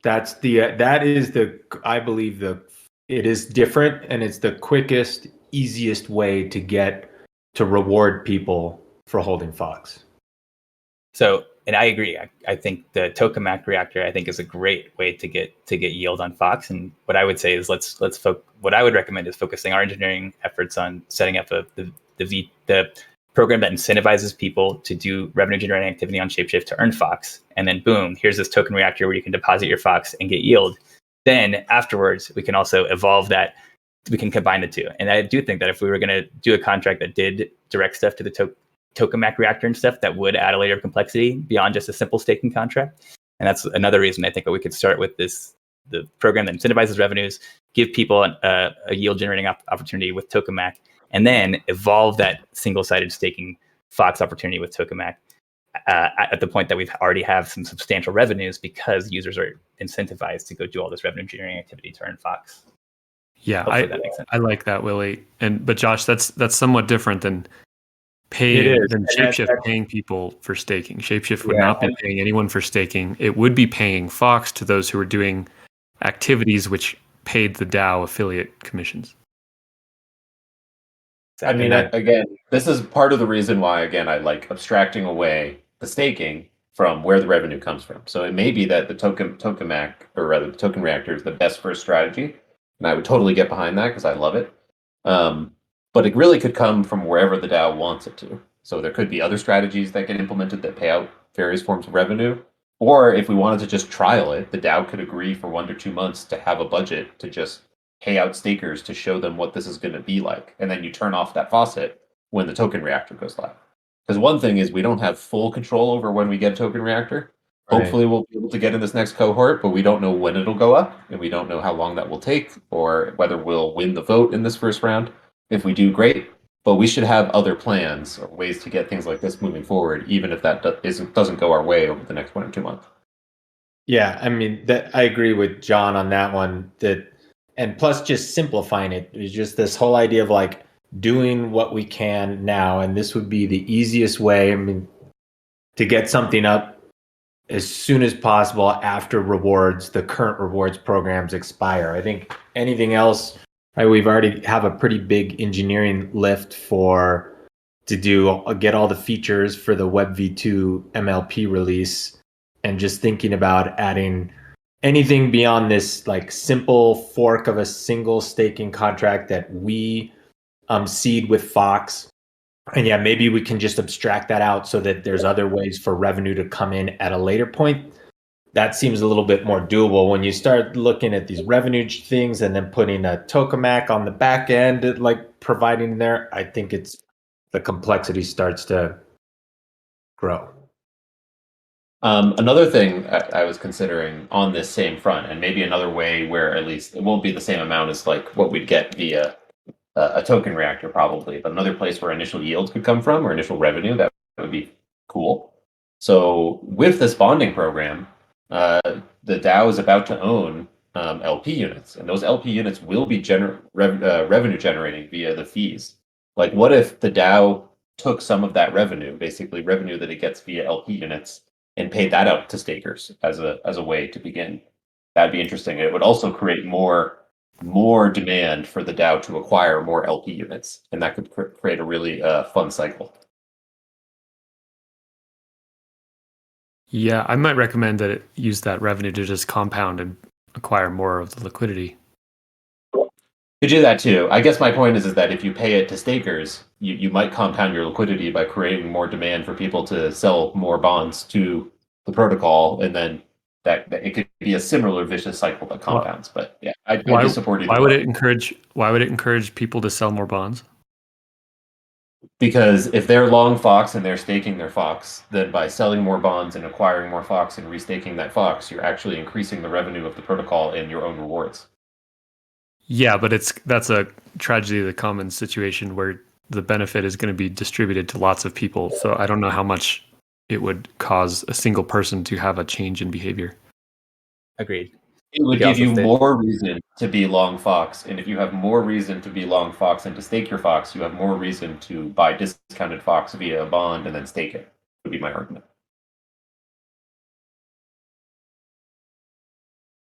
That is I believe it is different, and it's the quickest, easiest way to reward people for holding Fox. So, and I agree. I think the tokamak reactor, I think, is a great way to get yield on Fox. And what I would say is what I would recommend is focusing our engineering efforts on setting up the program that incentivizes people to do revenue generating activity on ShapeShift to earn Fox. And then boom, here's this token reactor where you can deposit your Fox and get yield. Then afterwards, we can also evolve that. We can combine the two. And I do think that if we were going to do a contract that did direct stuff to the tokamak reactor and stuff, that would add a layer of complexity beyond just a simple staking contract. And that's another reason I think that we could start with the program that incentivizes revenues, give people a yield generating opportunity with tokamak, and then evolve that single-sided staking Fox opportunity with tokamak at the point that we already have some substantial revenues because users are incentivized to go do all this revenue generating activity to earn Fox. Yeah, I like that, Willie. But Josh, that's somewhat different than ShapeShift paying people for staking. ShapeShift would not be paying anyone for staking. It would be paying Fox to those who are doing activities which paid the DAO affiliate commissions. I mean, again, this is part of the reason why, again, I like abstracting away the staking from where the revenue comes from. So it may be that the tokamak, or rather the token reactor, is the best first strategy, and I would totally get behind that because I love it. But it really could come from wherever the DAO wants it to. So there could be other strategies that get implemented that pay out various forms of revenue. Or if we wanted to just trial it, the DAO could agree for 1 to 2 months to have a budget to just pay out stakers to show them what this is going to be like. And then you turn off that faucet when the token reactor goes live. Because one thing is we don't have full control over when we get a token reactor. Right. Hopefully we'll be able to get in this next cohort, but we don't know when it'll go up, and we don't know how long that will take, or whether we'll win the vote in this first round. If we do, great. But we should have other plans or ways to get things like this moving forward, even if that doesn't go our way over the next 1 or 2 months. Yeah, I mean, I agree with John on that one. And plus, just simplifying it is just this whole idea of like doing what we can now, and this would be the easiest way. I mean, to get something up as soon as possible after the current rewards programs expire. I think anything else, right, we've already have a pretty big engineering lift to get all the features for the WebV2 MLP release, and just thinking about adding anything beyond this like simple fork of a single staking contract that we seed with Fox. And yeah, maybe we can just abstract that out so that there's other ways for revenue to come in at a later point. That seems a little bit more doable. When you start looking at these revenue things and then putting a tokamak on the back end, like providing there, I think the complexity starts to grow. Another thing I was considering on this same front, and maybe another way where at least it won't be the same amount as like what we'd get via a token reactor probably, but another place where initial yields could come from or initial revenue, that would be cool. So with this bonding program, the DAO is about to own LP units, and those LP units will be revenue generating via the fees. Like, what if the DAO took some of that revenue, basically revenue that it gets via LP units, and paid that out to stakers as a way to begin? That'd be interesting. It would also create more demand for the DAO to acquire more LP units, and that could create a really fun cycle. Yeah, I might recommend that it use that revenue to just compound and acquire more of the liquidity. You do that too. I guess my point is that if you pay it to stakers, you might compound your liquidity by creating more demand for people to sell more bonds to the protocol, and then that it could be a similar vicious cycle that compounds. But yeah, I'd be supportive. Why would it encourage people to sell more bonds? Because if they're long Fox and they're staking their Fox, then by selling more bonds and acquiring more Fox and restaking that Fox, you're actually increasing the revenue of the protocol and your own rewards. Yeah, but that's a tragedy of the commons situation where the benefit is going to be distributed to lots of people. So I don't know how much it would cause a single person to have a change in behavior. Agreed. It would could give also you stake. more reason to be long Fox, and if you have more reason to be long Fox and to stake your Fox, you have more reason to buy discounted Fox via a bond and then stake it. Would be my argument.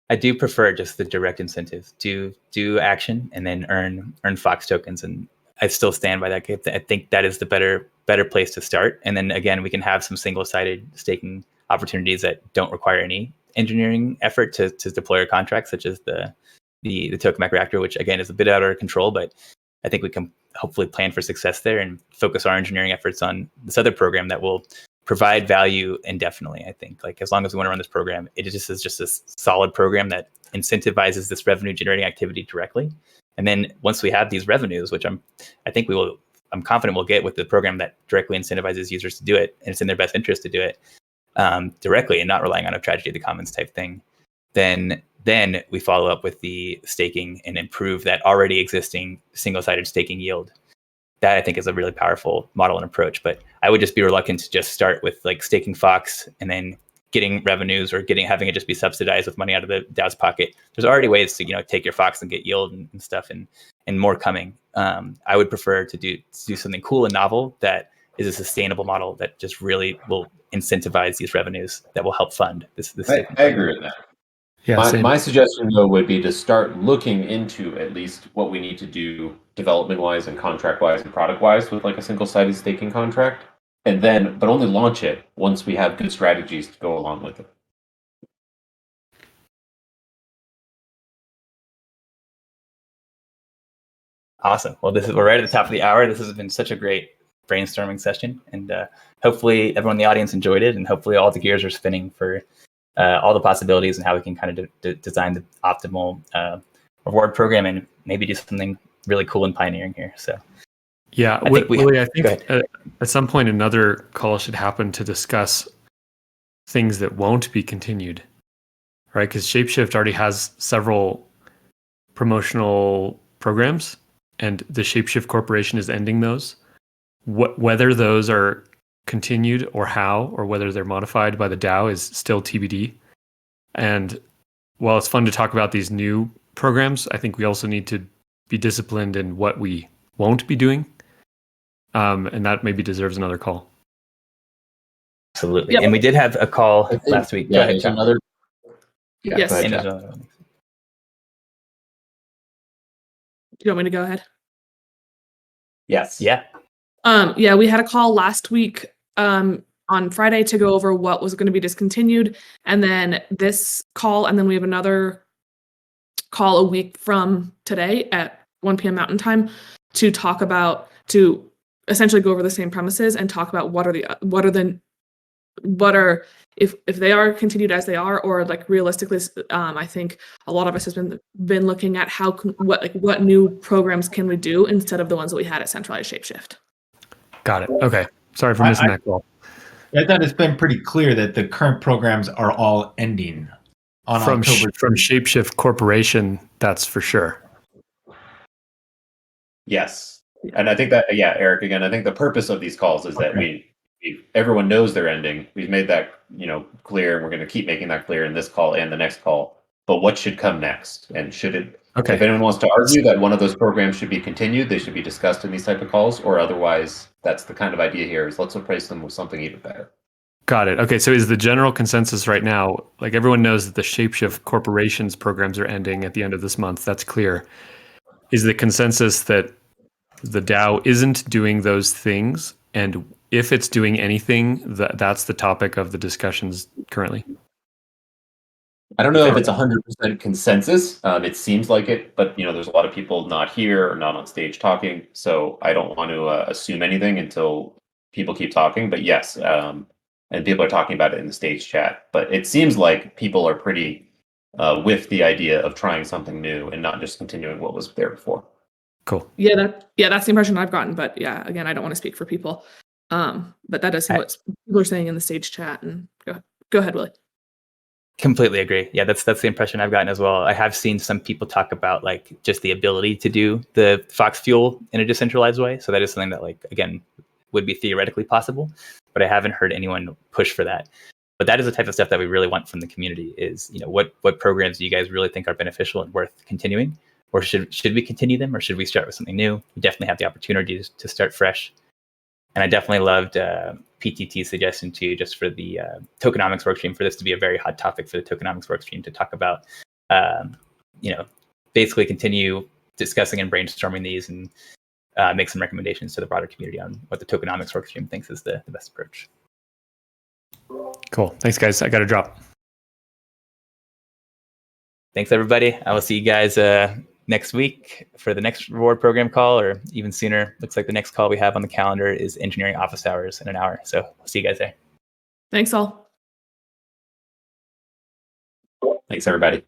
I do prefer just the direct incentive to do action and then earn Fox tokens, and I still stand by that. I think that is the better place to start. And then again, we can have some single-sided staking opportunities that don't require any engineering effort to deploy our contracts, such as the tokamak reactor, which again is a bit out of our control, but I think we can hopefully plan for success there and focus our engineering efforts on this other program that will provide value indefinitely. I think, like, as long as we want to run this program, it just is just a solid program that incentivizes this revenue generating activity directly. And then once we have these revenues, which I'm confident we'll get with the program that directly incentivizes users to do it, and it's in their best interest to do it directly and not relying on a tragedy of the commons type thing, then we follow up with the staking and improve that already existing single-sided staking yield. That I think is a really powerful model and approach. But I would just be reluctant to just start with like staking Fox and then getting revenues or having it just be subsidized with money out of the DAO's pocket. There's already ways to take your Fox and get yield and stuff, and more coming. I would prefer to do something cool and novel that is a sustainable model that just really will incentivize these revenues that will help fund this. I agree with that. Yeah, my suggestion, though, would be to start looking into at least what we need to do development-wise and contract-wise and product-wise with like a single-sided staking contract, and then, but only launch it once we have good strategies to go along with it. Awesome. Well, we're right at the top of the hour. This has been such a great brainstorming session, and hopefully everyone in the audience enjoyed it, and hopefully all the gears are spinning for all the possibilities and how we can kind of design the optimal reward program and maybe do something really cool and pioneering here. So yeah, Willie, I think at some point another call should happen to discuss things that won't be continued, right? Because ShapeShift already has several promotional programs, and the ShapeShift Corporation is ending those. Whether those are continued or how, or whether they're modified by the DAO is still TBD. And while it's fun to talk about these new programs, I think we also need to be disciplined in what we won't be doing. And that maybe deserves another call. Absolutely. Yep. And we did have a call last week. Yeah, Go ahead, John. Yeah, Yes. go ahead, And John. Do you want me to go ahead? Yes. Yeah. Yeah, we had a call last week on Friday to go over what was going to be discontinued, and then this call, and then we have another call a week from today at 1 p.m. Mountain Time to essentially go over the same premises and talk about if they are continued as they are, or like realistically, I think a lot of us has been looking at what new programs can we do instead of the ones that we had at centralized ShapeShift. Got it. Okay. Sorry for missing that call. I thought it's been pretty clear that the current programs are all ending on From October. from ShapeShift Corporation, that's for sure. Yes. And I think that, yeah, Eric, again, I think the purpose of these calls is that everyone knows they're ending. We've made that, clear, and we're going to keep making that clear in this call and the next call. But what should come next? And should it, Okay. if anyone wants to argue that one of those programs should be continued, they should be discussed in these type of calls, or otherwise, that's the kind of idea here, is let's replace them with something even better. Got it. Okay, so is the general consensus right now, like everyone knows that the ShapeShift Corporation's programs are ending at the end of this month, that's clear. Is the consensus that the DAO isn't doing those things, and if it's doing anything, that's the topic of the discussions currently? I don't know if it's 100% consensus. It seems like it, but there's a lot of people not here or not on stage talking, so I don't want to assume anything until people keep talking. But yes, and people are talking about it in the stage chat. But it seems like people are pretty with the idea of trying something new and not just continuing what was there before. Cool. Yeah, that's the impression I've gotten. But yeah, again, I don't want to speak for people. But that does seem what people are saying in the stage chat. And go ahead, Willie. Completely agree. Yeah, that's the impression I've gotten as well. I have seen some people talk about like just the ability to do the Fox Fuel in a decentralized way. So that is something that, like, again, would be theoretically possible, but I haven't heard anyone push for that. But that is the type of stuff that we really want from the community is, what programs do you guys really think are beneficial and worth continuing? Or should we continue them, or should we start with something new? We definitely have the opportunity to start fresh. And I definitely loved PTT's suggestion too, just for the tokenomics workstream, for this to be a very hot topic for the tokenomics workstream to talk about, basically continue discussing and brainstorming these and make some recommendations to the broader community on what the tokenomics workstream thinks is the best approach. Cool. Thanks, guys. I got to drop. Thanks, everybody. I will see you guys next week for the next reward program call, or even sooner. Looks like the next call we have on the calendar is engineering office hours in an hour. So we'll see you guys there. Thanks all. Thanks, everybody.